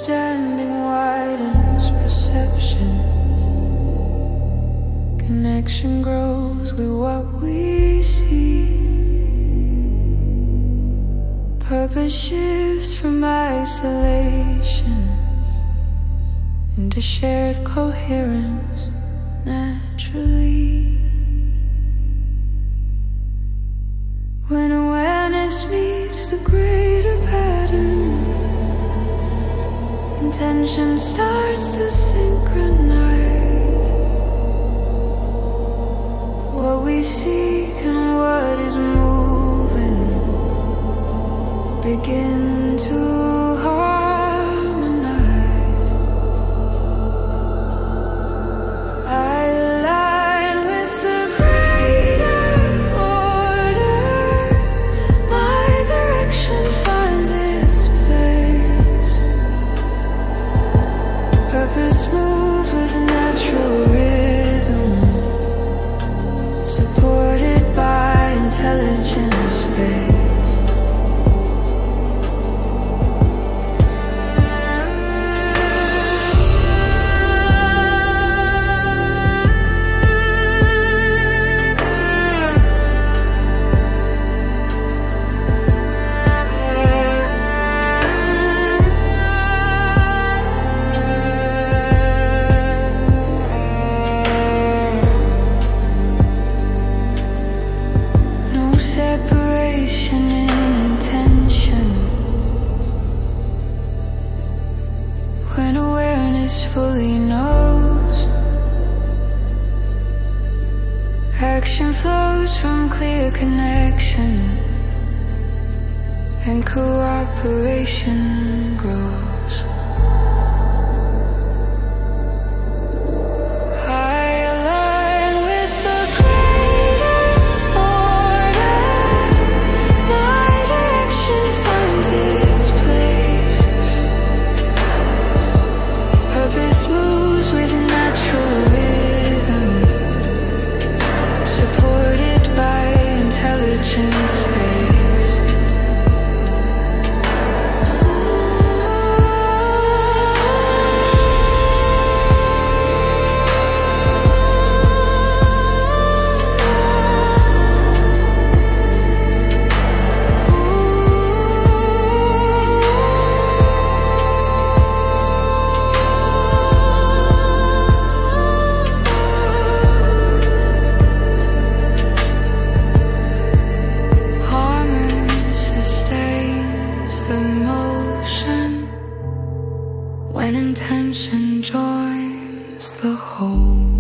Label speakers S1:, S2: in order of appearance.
S1: understanding widens perception. Connection grows with what we see. Purpose shifts from isolation into shared coherence naturally. When awareness meets the greater pattern, intention starts to synchronize. What we seek and what is moving begin to harmonize. I align with the greater order. My direction finds its place. Purpose moves with natural rhythm, supported by intelligent space. Separation in intention. When awareness fully knows, action flows from clear connection, and cooperation grows. When intention joins the whole.